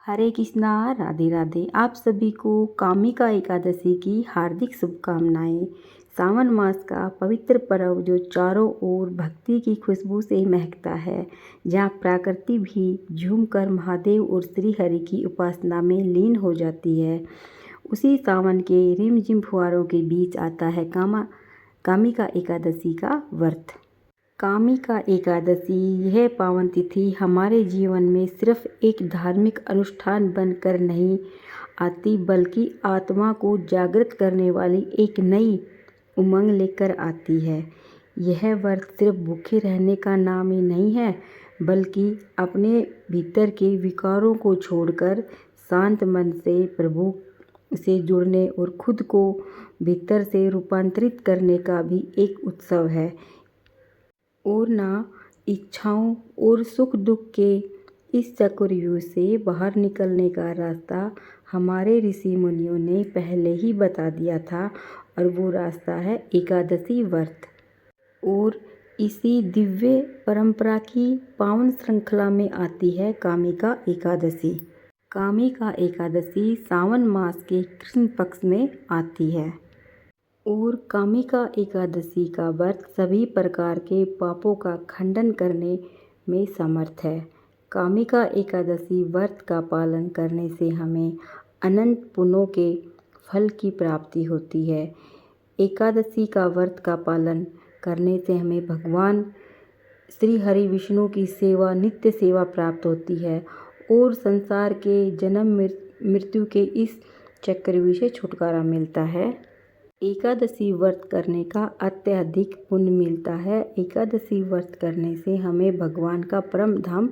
हरे कृष्णा, राधे राधे। आप सभी को कामिका एकादशी की हार्दिक शुभकामनाएं। सावन मास का पवित्र पर्व जो चारों ओर भक्ति की खुशबू से महकता है, जहाँ प्रकृति भी झूमकर महादेव और श्री हरि की उपासना में लीन हो जाती है, उसी सावन के रिमझिम फुहारों के बीच आता है कामिका एकादशी का व्रत। कामिका एकादशी यह पावन तिथि हमारे जीवन में सिर्फ एक धार्मिक अनुष्ठान बनकर नहीं आती, बल्कि आत्मा को जागृत करने वाली एक नई उमंग लेकर आती है। यह व्रत सिर्फ भूखे रहने का नाम ही नहीं है, बल्कि अपने भीतर के विकारों को छोड़कर शांत मन से प्रभु से जुड़ने और खुद को भीतर से रूपांतरित करने का भी एक उत्सव है। और ना इच्छाओं और सुख दुख के इस चक्रव्यूह से बाहर निकलने का रास्ता हमारे ऋषि मुनियों ने पहले ही बता दिया था, और वो रास्ता है एकादशी व्रत। और इसी दिव्य परंपरा की पावन श्रृंखला में आती है कामिका एकादशी। कामिका एकादशी सावन मास के कृष्ण पक्ष में आती है और कामिका एकादशी का व्रत सभी प्रकार के पापों का खंडन करने में समर्थ है। कामिका एकादशी व्रत का पालन करने से हमें अनंत पुण्यों के फल की प्राप्ति होती है। एकादशी का व्रत का पालन करने से हमें भगवान श्री हरि विष्णु की सेवा, नित्य सेवा प्राप्त होती है और संसार के जन्म मृत्यु के इस चक्रव्यूह से छुटकारा मिलता है। एकादशी व्रत करने का अत्यधिक पुण्य मिलता है। एकादशी व्रत करने से हमें भगवान का परम धाम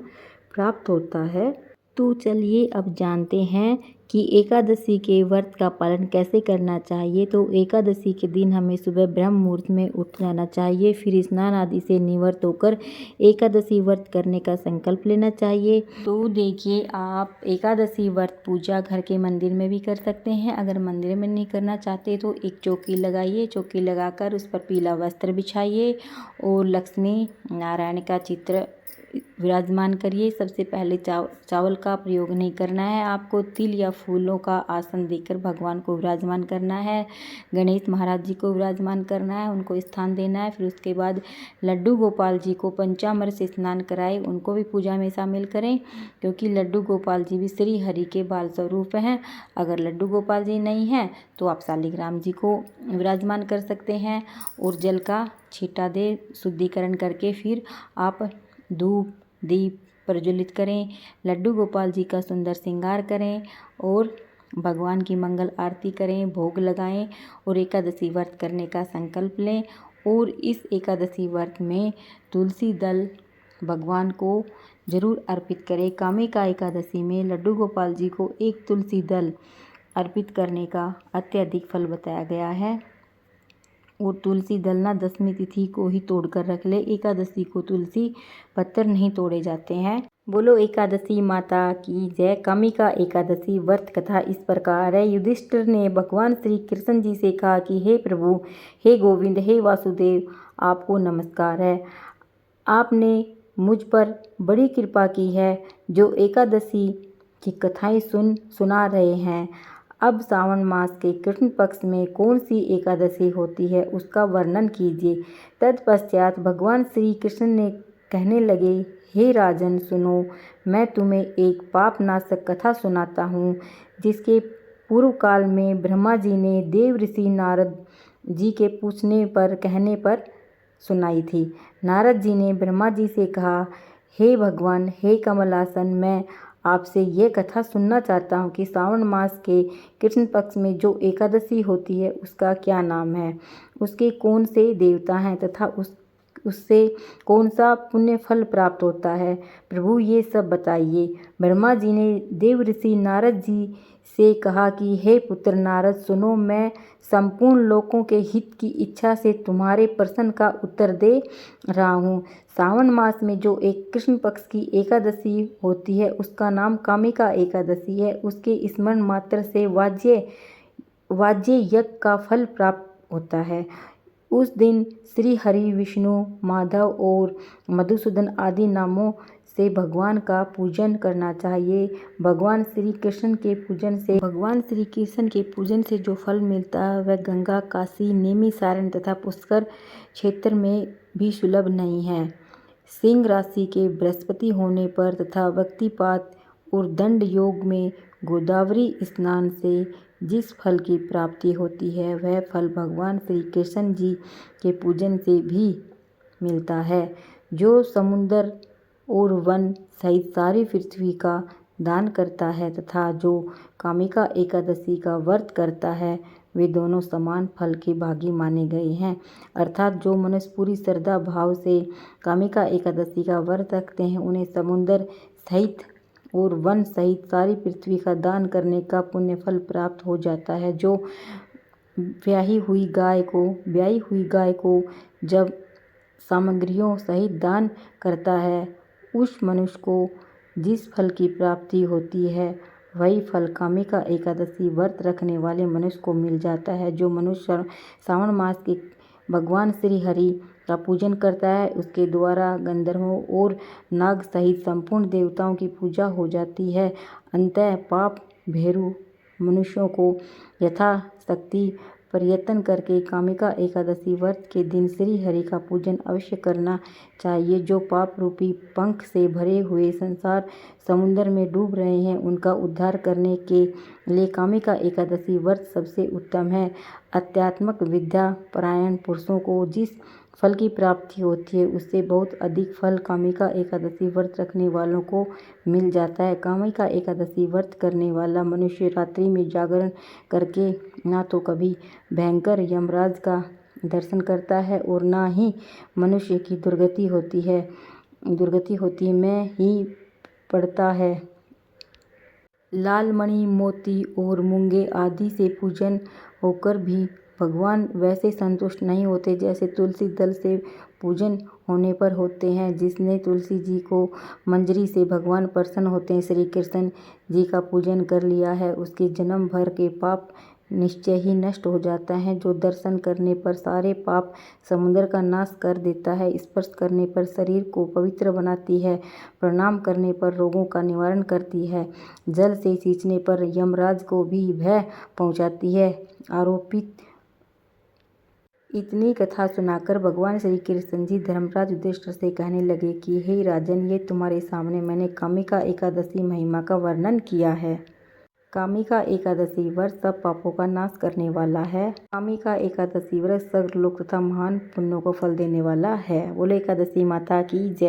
प्राप्त होता है। तो चलिए अब जानते हैं कि एकादशी के व्रत का पालन कैसे करना चाहिए। तो एकादशी के दिन हमें सुबह ब्रह्म मुहूर्त में उठ जाना चाहिए, फिर स्नान आदि से निवृत्त होकर एकादशी व्रत करने का संकल्प लेना चाहिए। तो देखिए, आप एकादशी व्रत पूजा घर के मंदिर में भी कर सकते हैं। अगर मंदिर में नहीं करना चाहते तो एक चौकी लगाइए, चौकी लगाकर उस पर पीला वस्त्र बिछाइए और लक्ष्मी नारायण का चित्र विराजमान करिए। सबसे पहले चावल का प्रयोग नहीं करना है, आपको तिल या फूलों का आसन देकर भगवान को विराजमान करना है। गणेश महाराज जी को विराजमान करना है, उनको स्थान देना है। फिर उसके बाद लड्डू गोपाल जी को पंचामृत से स्नान कराए, उनको भी पूजा में शामिल करें, क्योंकि लड्डू गोपाल जी भी श्री हरि के बाल स्वरूप हैं। अगर लड्डू गोपाल जी नहीं हैं तो आप शालिग्राम जी को विराजमान कर सकते हैं और जल का छींटा दे शुद्धिकरण करके फिर आप धूप दीप प्रज्वलित करें, लड्डू गोपाल जी का सुंदर श्रृंगार करें और भगवान की मंगल आरती करें, भोग लगाएं और एकादशी व्रत करने का संकल्प लें। और इस एकादशी व्रत में तुलसी दल भगवान को जरूर अर्पित करें। कामिका एकादशी में लड्डू गोपाल जी को एक तुलसी दल अर्पित करने का अत्यधिक फल बताया गया है। और तुलसी दल ना दशमी तिथि को ही तोड़कर रख ले, एकादशी को तुलसी पत्तर नहीं तोड़े जाते हैं। बोलो एकादशी माता की जय। कामिका एकादशी व्रत कथा इस प्रकार है। युधिष्ठिर ने भगवान श्री कृष्ण जी से कहा कि हे प्रभु, हे गोविंद, हे वासुदेव, आपको नमस्कार है। आपने मुझ पर बड़ी कृपा की है, जो एकादशी की कथाएं सुना रहे हैं। अब सावन मास के कृष्ण पक्ष में कौन सी एकादशी होती है, उसका वर्णन कीजिए। तत्पश्चात भगवान श्री कृष्ण ने कहने लगे, हे राजन सुनो, मैं तुम्हें एक पाप नाशक कथा सुनाता हूँ, जिसके पूर्व काल में ब्रह्मा जी ने देव ऋषि नारद जी के कहने पर सुनाई थी। नारद जी ने ब्रह्मा जी से कहा, हे भगवान, हे कमलासन, मैं आपसे ये कथा सुनना चाहता हूँ कि सावन मास के कृष्ण पक्ष में जो एकादशी होती है उसका क्या नाम है, उसके कौन से देवता हैं तथा उससे कौन सा पुण्य फल प्राप्त होता है। प्रभु ये सब बताइए। ब्रह्मा जी ने देव ऋषि नारद जी से कहा कि हे पुत्र नारद सुनो, मैं संपूर्ण लोकों के हित की इच्छा से तुम्हारे प्रश्न का उत्तर दे रहा हूँ। सावन मास में जो एक कृष्ण पक्ष की एकादशी होती है उसका नाम कामिका एकादशी है। उसके स्मरण मात्र से वाज्य यज्ञ का फल प्राप्त होता है। उस दिन श्री हरि, विष्णु, माधव और मधुसूदन आदि नामों से भगवान का पूजन करना चाहिए। भगवान श्री कृष्ण के पूजन से जो फल मिलता है वह गंगा, काशी, नैमिषारण्य तथा पुष्कर क्षेत्र में भी सुलभ नहीं है। सिंह राशि के बृहस्पति होने पर तथा व्यक्तिपात और दंड योग में गोदावरी स्नान से जिस फल की प्राप्ति होती है वह फल भगवान श्री कृष्ण जी के पूजन से भी मिलता है। जो समुद्र और वन सहित सारी पृथ्वी का दान करता है तथा जो कामिका एकादशी का व्रत करता है वे दोनों समान फल के भागी माने गए हैं। अर्थात जो मनुष्य पूरी श्रद्धा भाव से कामिका एकादशी का व्रत रखते हैं उन्हें समुद्र सहित और वन सहित सारी पृथ्वी का दान करने का पुण्य फल प्राप्त हो जाता है। जो ब्याही हुई गाय को जब सामग्रियों सहित दान करता है उस मनुष्य को जिस फल की प्राप्ति होती है वही फल कामिका एकादशी व्रत रखने वाले मनुष्य को मिल जाता है। जो मनुष्य सावन मास के भगवान श्री हरि का पूजन करता है उसके द्वारा गंधर्वों और नाग सहित संपूर्ण देवताओं की पूजा हो जाती है। अंततः पाप भेरू मनुष्यों को यथाशक्ति प्रयत्न करके कामिका एकादशी व्रत के दिन श्री हरि का पूजन अवश्य करना चाहिए। जो पाप रूपी पंख से भरे हुए संसार समुद्र में डूब रहे हैं उनका उद्धार करने के लिए कामिका एकादशी व्रत सबसे उत्तम है। अध्यात्मक विद्या परायण पुरुषों को जिस फल की प्राप्ति होती है उससे बहुत अधिक फल कामिका एकादशी व्रत रखने वालों को मिल जाता है। कामिका एकादशी व्रत करने वाला मनुष्य रात्रि में जागरण करके ना तो कभी भयंकर यमराज का दर्शन करता है और ना ही मनुष्य की दुर्गति होती में ही पड़ता है। लाल मणि, मोती और मूंगे आदि से पूजन होकर भी भगवान वैसे संतुष्ट नहीं होते जैसे तुलसी दल से पूजन होने पर होते हैं। जिसने तुलसी जी को मंजरी से भगवान प्रसन्न होते हैं श्री कृष्ण जी का पूजन कर लिया है उसके जन्म भर के पाप निश्चय ही नष्ट हो जाता है। जो दर्शन करने पर सारे पाप समुद्र का नाश कर देता है, स्पर्श करने पर शरीर को पवित्र बनाती है, प्रणाम करने पर रोगों का निवारण करती है, जल से सींचने पर यमराज को भी भय पहुंचाती है। आरोपित इतनी कथा सुनाकर भगवान श्री कृष्ण जी धर्मराज युधिष्ठिर से कहने लगे कि हे राजन, ये तुम्हारे सामने मैंने कामिका एकादशी महिमा का वर्णन किया है। कामिका एकादशी व्रत सब पापों का नाश करने वाला है। कामिका एकादशी व्रत सर्वलोक तथा महान पुण्यों को फल देने वाला है। बोले एकादशी माता की जय।